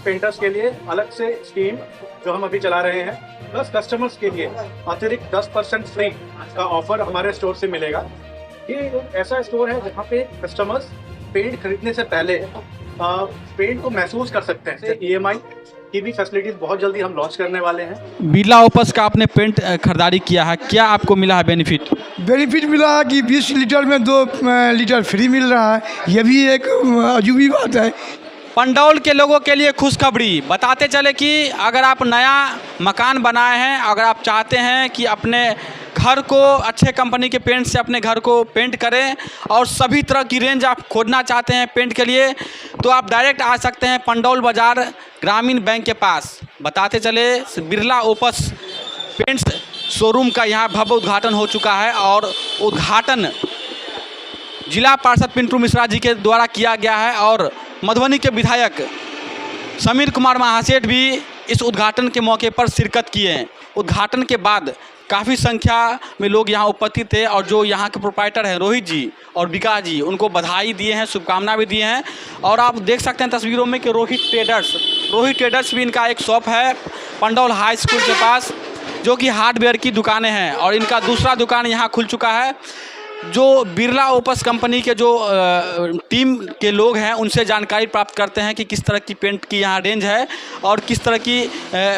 Painters के लिए अलग से स्कीम जो हम अभी चला रहे हैं, प्लस कस्टमर्स के लिए अतिरिक्त 10% फ्री का ऑफर हमारे स्टोर से मिलेगा। ये एक ऐसा स्टोर है जहाँ पे कस्टमर्स पेंट खरीदने से पहले पेंट को महसूस कर सकते हैं। EMI की भी फैसिलिटीज बहुत जल्दी हम लॉन्च करने वाले हैं। बिरला ओपस का आपने पेंट खरीदारी किया है, क्या आपको मिला है बेनिफिट? बेनिफिट मिला है कि 20 लीटर में 2 लीटर फ्री मिल रहा है। ये भी एक अजूबी बात है। पंडौल के लोगों के लिए खुशखबरी बताते चले कि अगर आप नया मकान बनाए हैं, अगर आप चाहते हैं कि अपने घर को अच्छे कंपनी के पेंट से अपने घर को पेंट करें और सभी तरह की रेंज आप खोजना चाहते हैं पेंट के लिए, तो आप डायरेक्ट आ सकते हैं पंडौल बाज़ार ग्रामीण बैंक के पास। बताते चले बिरला ओपस पेंट्स शोरूम का यहाँ भव्य उद्घाटन हो चुका है और उद्घाटन जिला पार्षद पिंटू मिश्रा जी के द्वारा किया गया है और मधुबनी के विधायक समीर कुमार महासेठ भी इस उद्घाटन के मौके पर शिरकत किए हैं। उद्घाटन के बाद काफ़ी संख्या में लोग यहाँ उपस्थित थे और जो यहाँ के प्रोप्राइटर हैं रोहित जी और विकास जी, उनको बधाई दिए हैं, शुभकामना भी दिए हैं। और आप देख सकते हैं तस्वीरों में कि रोहित ट्रेडर्स भी इनका एक शॉप है पंडौल हाई स्कूल के पास, जो कि हार्डवेयर की दुकानें हैं और इनका दूसरा दुकान यहाँ खुल चुका है। जो बिरला ओपस कंपनी के जो टीम के लोग हैं उनसे जानकारी प्राप्त करते हैं कि किस तरह की पेंट की यहाँ रेंज है और किस तरह की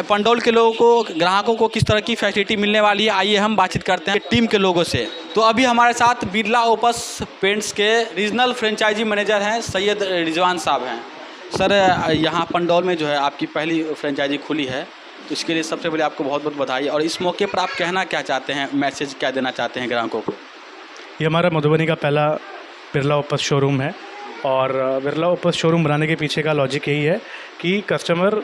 पंडौल के लोगों को, ग्राहकों को किस तरह की फैसिलिटी मिलने वाली है। आइए हम बातचीत करते हैं टीम के लोगों से। तो अभी हमारे साथ बिरला ओपस पेंट्स के रीजनल फ्रेंचाइजी मैनेजर हैं सैयद रिजवान साहब हैं। सर, यहाँ पंडौल में जो है आपकी पहली फ्रेंचाइजी खुली है, तो इसके लिए सबसे पहले आपको बहुत बहुत बधाई। और इस मौके पर आप कहना क्या चाहते हैं, मैसेज क्या देना चाहते हैं ग्राहकों को? ये हमारा मधुबनी का पहला बिरला ओपस शोरूम है और बिरला ओपस शोरूम बनाने के पीछे का लॉजिक यही है कि कस्टमर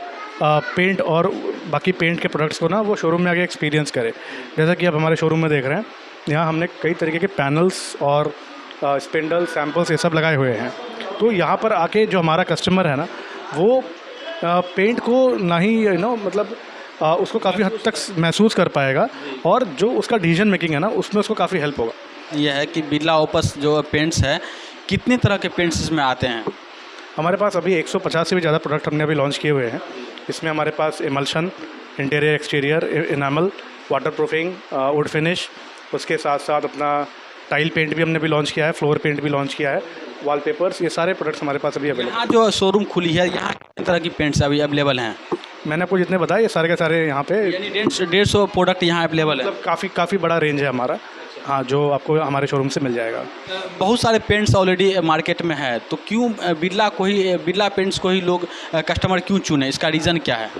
पेंट और बाकी पेंट के प्रोडक्ट्स को ना वो शोरूम में आके एक्सपीरियंस करे। जैसा कि आप हमारे शोरूम में देख रहे हैं, यहाँ हमने कई तरीके के पैनल्स और स्पिंडल सैम्पल्स ये सब लगाए हुए हैं। तो यहाँ पर आके जो हमारा कस्टमर है ना, वो पेंट को ना ही मतलब उसको काफ़ी हद तक महसूस कर पाएगा और जो उसका डिसीजन मेकिंग है ना, उसमें उसको काफ़ी हेल्प होगा। यह है कि बिरला ओपस जो पेंट्स है, कितने तरह के पेंट्स इसमें आते हैं? हमारे पास अभी 150 से भी ज़्यादा प्रोडक्ट हमने अभी लॉन्च किए हुए हैं। इसमें हमारे पास emulsion, interior exterior, enamel, waterproofing, wood finish, उसके साथ साथ अपना टाइल पेंट भी हमने भी लॉन्च किया है, फ्लोर पेंट भी लॉन्च किया है, वॉलपेपर्स, ये सारे प्रोडक्ट्स हमारे पास अभी अवेलेबल। यहाँ जो शोरूम खुली है, यहाँ कितने तरह की पेंट्स अभी अवेलेबल हैं? मैंने आपको जितने बताया ये सारे के सारे यहाँ पे, यानी 150 प्रोडक्ट यहाँ अवेलेबल है। मतलब काफ़ी बड़ा रेंज है हमारा। हाँ, जो आपको हमारे शोरूम से मिल जाएगा। बहुत सारे पेंट्स ऑलरेडी मार्केट में है, तो क्यों बिरला पेंट्स को ही लोग कस्टमर क्यों चुने, इसका रीज़न क्या है?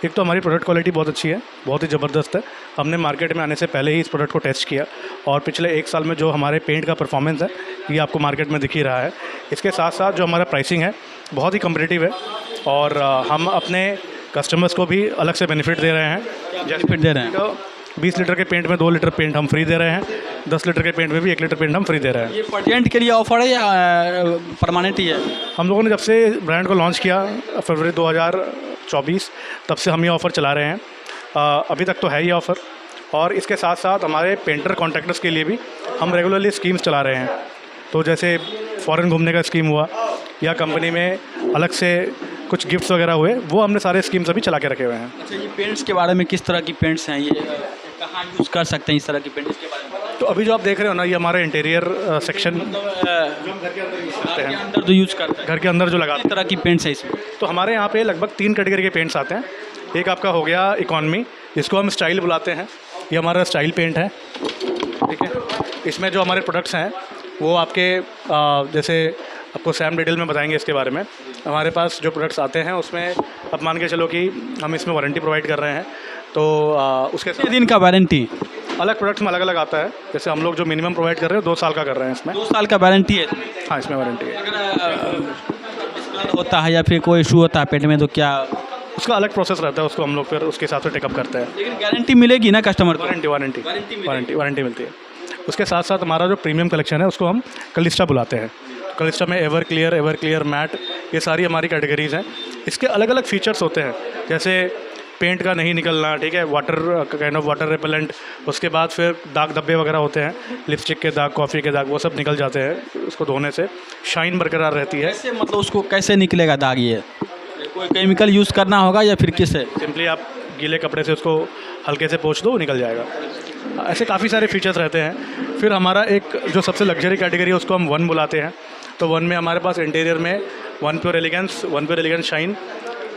एक तो हमारी प्रोडक्ट क्वालिटी बहुत अच्छी है, बहुत ही ज़बरदस्त है। हमने मार्केट में आने से पहले ही इस प्रोडक्ट को टेस्ट किया और पिछले 1 साल में जो हमारे पेंट का परफॉर्मेंस है ये आपको मार्केट में दिख ही रहा है। इसके साथ साथ जो हमारा प्राइसिंग है बहुत ही कम्पिटिटिव है और हम अपने कस्टमर्स को भी अलग से बेनिफिट दे रहे हैं। बेनिफिट दे रहे हैं? तो 20 लीटर के पेंट में 2 लीटर पेंट हम फ्री दे रहे हैं, 10 लीटर के पेंट में भी 1 लीटर पेंट हम फ्री दे रहे हैं। ये परमानेंट के लिए ऑफर है या परमानेंट ही है? हम लोगों ने जब से ब्रांड को लॉन्च किया फरवरी 2024, तब से हम ये ऑफ़र चला रहे हैं। अभी तक तो है ये ऑफ़र और इसके साथ साथ हमारे पेंटर कॉन्ट्रैक्टर्स के लिए भी हम रेगुलरली स्कीम्स चला रहे हैं। तो जैसे फ़ॉरेन घूमने का स्कीम हुआ या कंपनी में अलग से कुछ गिफ्ट्स वगैरह हुए, वो हमने सारे स्कीम्स अभी चला के रखे हुए हैं। अच्छा, ये पेंट्स के बारे में किस तरह की पेंट्स हैं, ये कहाँ यूज़ कर सकते हैं इस तरह की पेंट्स के बारे में? तो अभी जो आप देख रहे हो ना, ये हमारा इंटीरियर सेक्शन अंदर जो यूज़ करते हैं, घर के अंदर जो लगाते किस तरह की पेंट्स है इसमें? तो हमारे यहाँ पे लगभग 3 कैटेगरी के पेंट्स आते हैं। एक आपका हो गया इकॉनमी, जिसको हम स्टाइल बुलाते हैं, ये हमारा स्टाइल पेंट है, ठीक है। इसमें जो हमारे प्रोडक्ट्स हैं वो आपके जैसे आपको सैम डिटेल में बताएंगे इसके बारे में। हमारे पास जो प्रोडक्ट्स आते हैं उसमें अब मान के चलो कि हम इसमें वारंटी प्रोवाइड कर रहे हैं, तो उसके कितने दिन का वारंटी? अलग प्रोडक्ट्स में अलग अलग आता है। जैसे हम लोग जो मिनिमम प्रोवाइड कर रहे हैं 2 साल का कर रहे हैं इसमें। 2 साल का वारंटी है? हाँ, इसमें वारंटी है। अगर होता है या फिर कोई इशू होता है पेट में, तो क्या उसका अलग प्रोसेस रहता है, उसको हम लोग फिर उसके हिसाब से टेकअप करते हैं। लेकिन गारंटी मिलेगी ना कस्टमर को? वारंटी मिलती है। उसके साथ साथ हमारा जो प्रीमियम कलेक्शन है उसको हम कलिस्टा बुलाते हैं। कलिस्टा में एवर क्लियर मैट, ये सारी हमारी कैटेगरीज़ हैं। इसके अलग अलग फीचर्स होते हैं, जैसे पेंट का नहीं निकलना, ठीक है, वाटर रिपेलेंट। उसके बाद फिर दाग धब्बे वगैरह होते हैं, लिपस्टिक के दाग, कॉफ़ी के दाग, वो सब निकल जाते हैं उसको धोने से। शाइन बरकरार रहती है। कैसे, मतलब उसको कैसे निकलेगा दाग? ये कोई केमिकल यूज़ करना होगा या फिर किस है? सिंपली आप गीले कपड़े से उसको हल्के से पोंछ दो, वो निकल जाएगा। ऐसे काफ़ी सारे फीचर्स रहते हैं। फिर हमारा एक जो सबसे लग्जरी कैटेगरी है उसको हम वन बुलाते हैं। तो वन में हमारे पास इंटीरियर में वन प्योर एलिगेंस शाइन,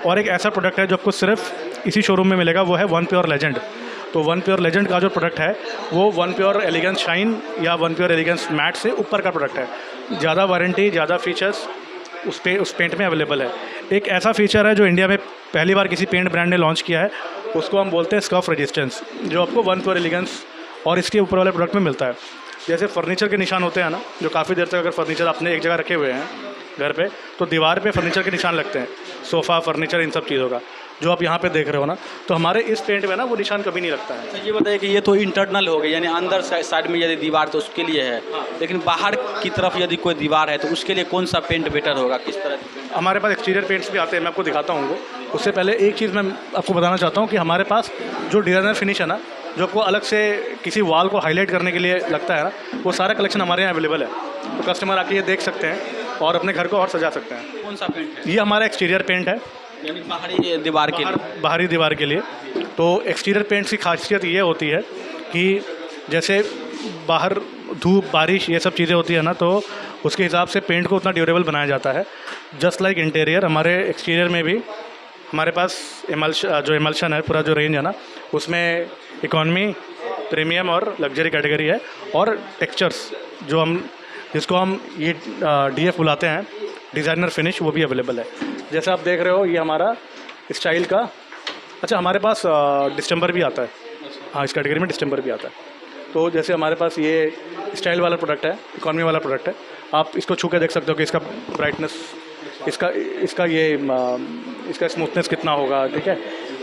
और एक ऐसा प्रोडक्ट है जो आपको सिर्फ इसी शोरूम में मिलेगा, वो है वन प्योर लेजेंड। तो वन प्योर लेजेंड का जो प्रोडक्ट है वो वन प्योर एलिगेंस शाइन या वन प्योर एलिगेंस मैट से ऊपर का प्रोडक्ट है। ज़्यादा वारंटी, ज़्यादा फीचर्स उस पेंट में अवेलेबल है। एक ऐसा फीचर है जो इंडिया में पहली बार किसी पेंट ब्रांड ने लॉन्च किया है, उसको हम बोलते हैं स्कफ रेजिस्टेंस, जो आपको वन प्योर एलिगेंस और इसके ऊपर वाले प्रोडक्ट में मिलता है। जैसे फर्नीचर के निशान होते हैं ना, जो काफ़ी देर तक अगर फर्नीचर आपने एक जगह रखे हुए हैं घर पे, तो दीवार पे फर्नीचर के निशान लगते हैं, सोफ़ा, फर्नीचर, इन सब चीज़ों का, जो आप यहाँ पे देख रहे हो ना, तो हमारे इस पेंट में ना वो निशान कभी नहीं लगता है। तो ये बताइए कि ये तो इंटरनल हो गया, यानी अंदर साइड में यदि दीवार तो उसके लिए है, लेकिन बाहर की तरफ यदि कोई दीवार है तो उसके लिए कौन सा पेंट बेटर होगा, किस तरह? हमारे पास एक्सटीरियर पेंट्स भी आते हैं, मैं आपको दिखाता हूँ वो। उससे पहले एक चीज़ मैं आपको बताना चाहता हूँ कि हमारे पास जो डिज़ाइनर फिनिश है ना, जो आपको अलग से किसी वॉल को हाईलाइट करने के लिए लगता है ना, वो सारा कलेक्शन हमारे यहाँ अवेलेबल है। तो कस्टमर आके ये देख सकते हैं और अपने घर को और सजा सकते हैं। कौन सा पेंट है? ये हमारा एक्सटीरियर पेंट है, यानी बाहरी दीवार के लिए। बाहरी दीवार के लिए। तो एक्सटीरियर पेंट्स की खासियत ये होती है कि जैसे बाहर धूप, बारिश, ये सब चीज़ें होती है ना, तो उसके हिसाब से पेंट को उतना ड्यूरेबल बनाया जाता है। जस्ट लाइक इंटीरियर, हमारे एक्सटीरियर में भी हमारे पास एमल्शन है, पूरा जो रेंज है ना, उसमें इकॉनमी, प्रीमियम और लग्जरी कैटेगरी है। और टेक्सचर्स जिसको हम ये DF बुलाते हैं, डिज़ाइनर फिनिश, वो भी अवेलेबल है। जैसे आप देख रहे हो ये हमारा स्टाइल का, अच्छा हमारे पास डिस्टेंबर भी आता है, हाँ इस कैटेगरी में डिस्टेंबर भी आता है। तो जैसे हमारे पास ये स्टाइल वाला प्रोडक्ट है, इकॉनमी वाला प्रोडक्ट है, आप इसको छू के देख सकते हो कि इसका ब्राइटनेस, इसका स्मूथनेस कितना होगा, ठीक है।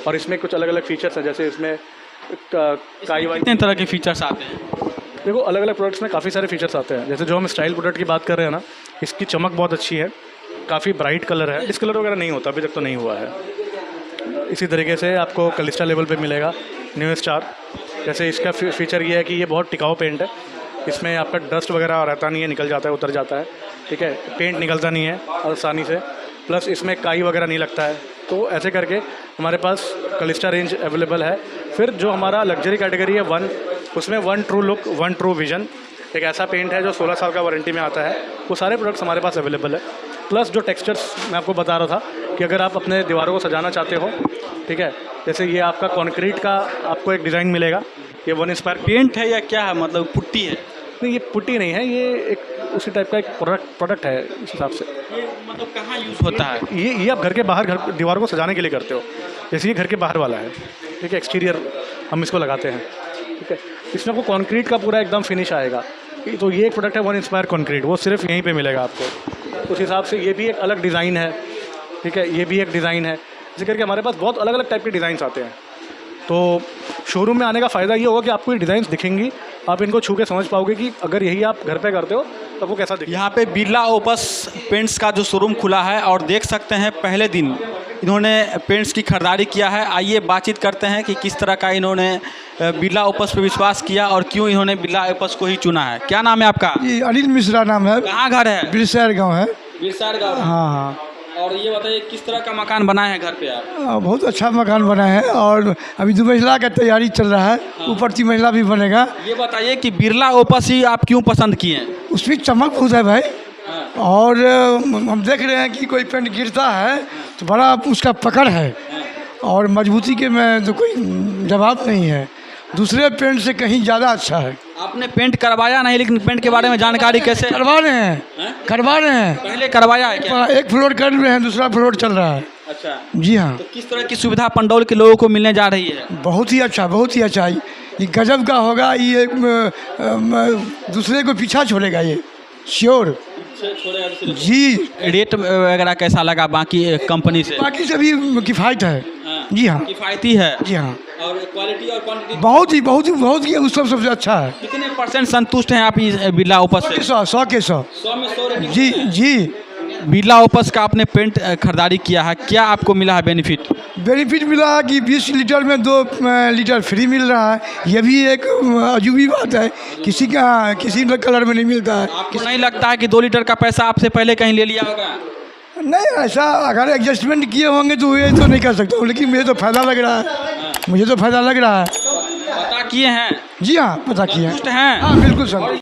और इसमें कुछ अलग अलग फीचर्स हैं, जैसे इसमें काई वाई, कितने तरह के फीचर्स आते हैं? देखो अलग अलग प्रोडक्ट्स में काफ़ी सारे फीचर्स आते हैं। जैसे जो हम स्टाइल प्रोडक्ट की बात कर रहे हैं ना, इसकी चमक बहुत अच्छी है, काफ़ी ब्राइट कलर है, डिस्कलर वगैरह नहीं होता, अभी तक तो नहीं हुआ है। इसी तरीके से आपको कलिस्टा लेवल पे मिलेगा न्यू स्टार। जैसे इसका फीचर ये है कि ये बहुत टिकाऊ पेंट है, इसमें आपका डस्ट वगैरह रहता नहीं है, निकल जाता है, उतर जाता है, ठीक है, पेंट निकलता नहीं है आसानी से, प्लस इसमें काई वगैरह नहीं लगता है। तो ऐसे करके हमारे पास कलिस्टा रेंज अवेलेबल है। फिर जो हमारा लग्जरी कैटेगरी है वन, उसमें one true look, one true vision, एक ऐसा पेंट है जो 16 साल का वारंटी में आता है। वो सारे प्रोडक्ट्स हमारे पास अवेलेबल है। प्लस जो टेक्सचर्स मैं आपको बता रहा था कि अगर आप अपने दीवारों को सजाना चाहते हो, ठीक है, जैसे ये आपका कॉन्क्रीट का आपको एक डिज़ाइन मिलेगा, ये वन इंस्पायर पेंट है या क्या है, मतलब पुट्टी है? नहीं, ये पुट्टी नहीं है, ये एक उसी टाइप का एक प्रोडक्ट है इस हिसाब से। ये मतलब कहाँ यूज़ होता है? ये आप घर के बाहर दीवारों को सजाने के लिए करते हो, जैसे ये घर के बाहर वाला है, ठीक है, एक्सटीरियर हम इसको लगाते हैं, ठीक है। इसमें आपको कॉन्क्रीट का पूरा एकदम फिनिश आएगा। तो ये एक प्रोडक्ट है वन इंस्पायर कॉन्क्रीट, वो सिर्फ यहीं पे मिलेगा आपको। उस हिसाब से ये भी एक अलग डिज़ाइन है, ठीक है, ये भी एक डिज़ाइन है। इसी करके हमारे पास बहुत अलग अलग टाइप के डिज़ाइंस आते हैं। तो शोरूम में आने का फ़ायदा ये होगा कि आपको ये डिज़ाइंस दिखेंगी, आप इनको छू के समझ पाओगे कि अगर यही आप घर पे करते हो तो वो कैसा दिखेगा। यहाँ पे बिरला ओपस पेंट्स का जो शोरूम खुला है और देख सकते हैं पहले दिन इन्होंने पेंट्स की खरीदारी किया है। आइए बातचीत करते हैं कि किस तरह का इन्होंने बिरला ओपस पे विश्वास किया और क्यों इन्होंने बिरला ओपस को ही चुना है। क्या नाम है आपका? ये अनिल मिश्रा नाम है, कहाँ घर है? बिरसैर गाँव है। बिरसैर गाँव। हाँ हाँ। और ये बताइए किस तरह का मकान बनाए हैं घर पे आप? बहुत अच्छा मकान बना है और अभी 2 मंजिला का तैयारी चल रहा है, ऊपर 3 मंजिला भी बनेगा। ये बताइए कि बिरला ओपस ही आप क्यों पसंद किए हैं? उसमें चमक बहुत है भाई, और हम देख रहे हैं कि कोई पेंट गिरता है तो बड़ा उसका पकड़ है, और मजबूती के में तो कोई जवाब नहीं है, दूसरे पेंट से कहीं ज़्यादा अच्छा है। आपने पेंट करवाया नहीं, लेकिन पेंट के बारे में जानकारी कैसे? करवा रहे हैं पहले करवाया है क्या? एक फ्लोर कर रहे हैं, दूसरा फ्लोर चल रहा है। अच्छा जी हाँ। तो किस तरह की सुविधा पंडौल के लोगों को मिलने जा रही है? बहुत ही अच्छा, बहुत ही अच्छा। ये गजब का होगा, ये दूसरे को पीछा छोड़ेगा ये, श्योर जी। रेट वगैरह कैसा लगा बाकी कंपनी से? बाकी से भी किफ़ायत है। जी हाँ, किफ़ायती है। जी हाँ, और क्वालिटी और क्वांटिटी बहुत ही उस सबसे अच्छा है। कितने % संतुष्ट हैं आप इस बिरला ओपस से? 100 के 100। 100 में 100 रेटिंग। जी जी। बिरला ओपस का आपने पेंट खरीदारी किया है, क्या आपको मिला है बेनिफिट? बेनिफिट मिला है कि 20 लीटर में 2 लीटर फ्री मिल रहा है। ये भी एक अजूबी बात है, किसी कलर में नहीं मिलता है। आपको नहीं लगता है कि 2 लीटर का पैसा आपसे पहले कहीं ले लिया होगा? नहीं ऐसा अगर एडजस्टमेंट किए होंगे तो ये तो नहीं कर सकता हूँ, लेकिन मुझे तो फ़ायदा लग रहा है, मुझे तो फ़ायदा लग रहा है। पता किए हैं, जी हाँ, पता किया है। संतुष्ट हैं? हाँ बिल्कुल सर।